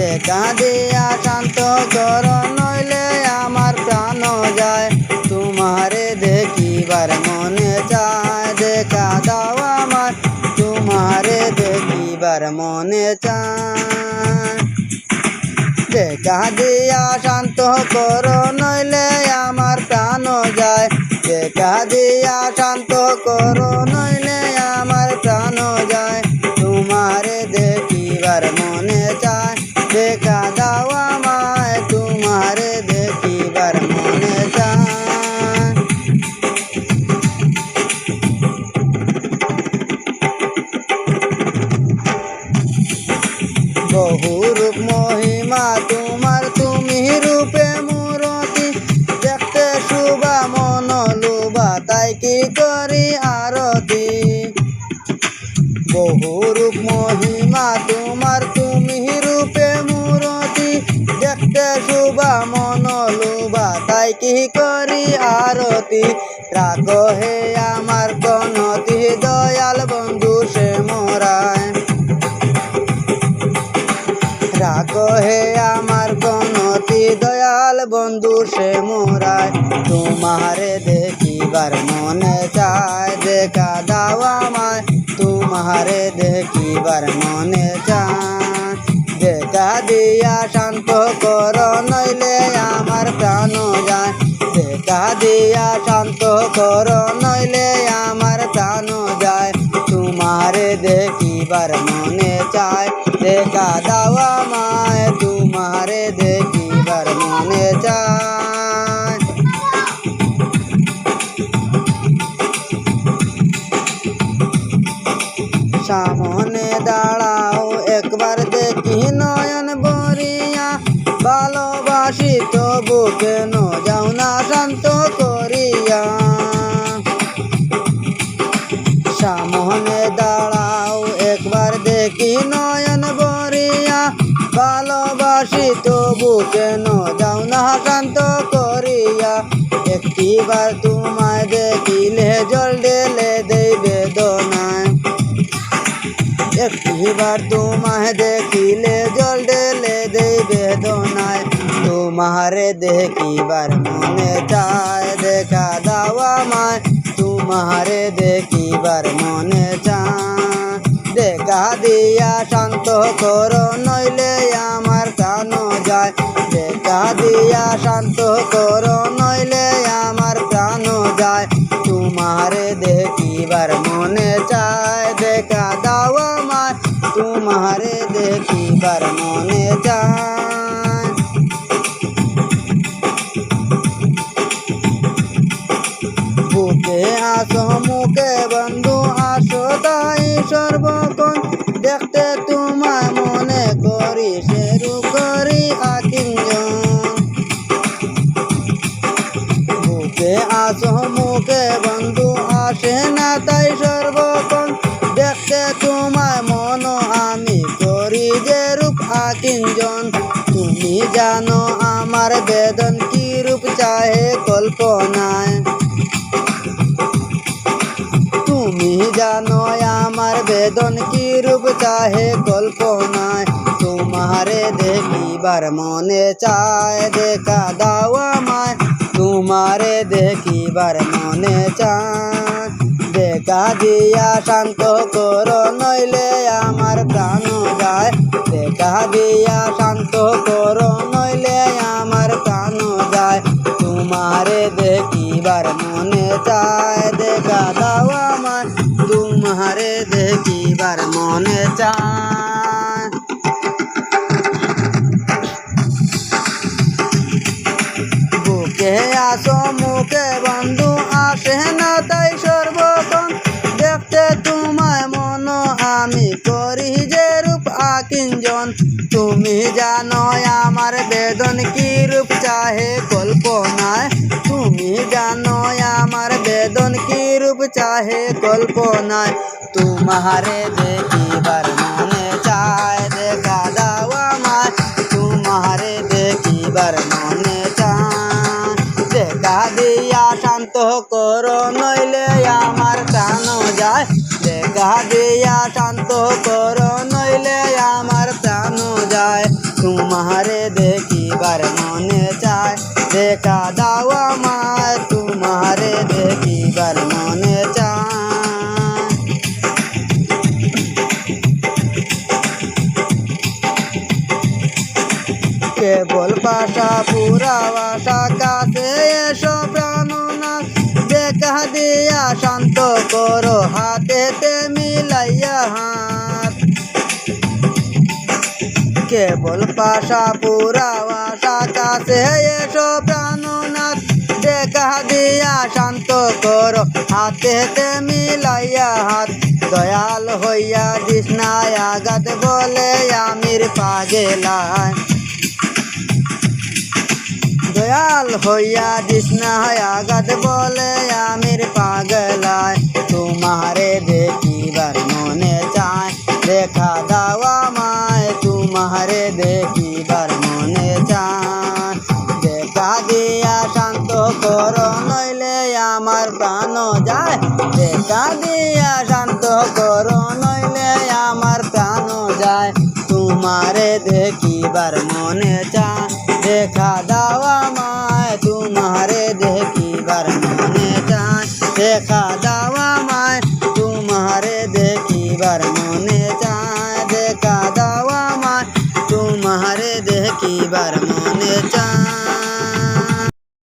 দেখা দিয়া শান্ত কর নইলে আমার প্রাণ যায়। তোমারে দেখিবার মনে চায়, দেখা দাও আমার তোমারে দেখিবার মনে চায়। দেখা দিয়া শান্ত কর নইলে আমার প্রাণ যায়। দেখা দিয়া শান্ত কর নইলে আমার প্রাণ যায়। তোমারে দেখিবার মনে চায়, দেখা দাও আমায় তোমারে দেখিবার মনে চায়। বহু রূপ মহিমা তোমার, তুমি রূপে মূরতি, দেখতে শুভা মন লুবা তাই কি করি আরতি। বহু রূপ মহিমা তোমার, তুমি রূপে মূরতি, দেখতে শুভা মন লুবা তাই কি করি আরতি। রাখো হে আমার কনতি দয়াল বন্ধু সে মোরায়, রাখো হে আমার কনতি দয়াল বন্ধু সে মোরায়। তোমারে দেখিবার মনে চায়, দেখা দাও আমায় তোমারে দেখিবার মনে চায়। দেখা দিয়া শান্ত কর নইলে আমার প্রাণ যায়। দেখা দিয়া শান্ত কর নইলে আমার প্রাণ যায়। তোমারে দেখিবার মনে চায়, দেখা দাও আমায় তোমারে দেখিবার মনে চায়। সামনে দাঁড়াও একবার দেখি নয়ন ভরিয়া, ভালোবাসি তবু কেন যাও না শান্ত করিয়া। সামনে দাঁড়াও একবার দেখি নয়ন ভরিয়া, ভালোবাসি তবু কেন যাও না শান্ত করিয়া। একটিবার তোমায় দেখিলে জল ঢেলে দেই বেদনায়, একটিবার তোমায় দেখিলে জল ঢেলে দেই বেদনায়। তোমারে দেখিবার মনে চায়, দেখা দাও আমায় তোমারে দেখিবার মনে চায়। দেখা দিয়া শান্ত কর নইলে আমার প্রাণ যায়। দেখা দিয়া শান্ত কর নইলে আমার প্রাণ যায়। তোমারে দেখিবার মনে চায়, দেখা দাও আমায় তোমারে দেখিবার মনে চায়। বুকে আসো মুখে বন্ধু আসো তাই সর্বক্ষণ, দেখতে তোমায় মনে করি সেরু করি আকিঞ্জন। বুকে আসো মুখে বন্ধু আসে না তাই সর্বক্ষণ, দেখতে তোমায় মন আমি করি যে রূপ আকিঞ্জন। তুমি জানো আমার বেদন কি রূপ চাহে কল্পনায়, তুমি জানো আমার বেদন কি রূপ চাহে কল্পনায়। তোমারে দেখিবার মনে চায়, দেখা দাও আমায় তোমারে দেখিবার মনে চায়। দেখা দিয়া শান্ত কর নইলে আমার প্রাণ যায়। দেখা দিয়া শান্ত কর নইলে আমার প্রাণ যায়। তোমারে দেখিবার মনে চায়, দেখা দাও আমায় তোমারে দেখিবার মনে চায়। বুকে আসো মুখে বন্ধু আসে না তাই সর্বক্ষণ, দেখতে তোমায় মন আমি করি যে রূপ আকিঞ্জন। তুমি জানো আমার বেদন কি রূপ চাহে কল্পনায়, তুমি জানো আমার বেদন কি রূপ চাহে কল্পনায়। তোমারে দেখিবার মনে চায়, দেখা দাও আমায় তোমারে দেখিবার মনে চায়। দেখা দিয়া শান্ত কর নইলে আমার প্রাণ যায়। দেখা দিয়া শান্ত কর নইলে আমার প্রাণ যায়। तुम्हारे देखिबार मने चाय দেখা দাও আমায় तुम्हारे देखिबार मने चाय কেবল পাশা পুরা বাসা কাছে এসো প্রাণনাথ দেখা দিয়া শান্ত করো হাতেতে মিলাইয়া হাত কেবল পাশা পুরা বাসা কাছে এসো প্রাণনাথ দেখা দিয়া শান্ত করো হাতেতে মিলাইয়া হাত দয়াল হইয়া দিস না আঘাত বলে আমির পাগেলায় দয়াল হইয়া দিস না আঘাত বলে আমির পাগলায় তোমারে দেখিবার মনে চায় দেখা দাও আমায় তোমারে দেখিবার মনে চায় দেখা দিয়া শান্ত করো নইলে আমার প্রাণ যায় দেখা দিয়া শান্ত করো নইলে আমার প্রাণ যায় তোমারে দেখিবার মনে চায় দেখা দাও আমায় তোমারে দেখিবার মনে চায় দেখা দাও আমায় তোমারে দেখিবার মনে চায় দেখা দাও আমায় তোমারে দেখিবার মনে চায়।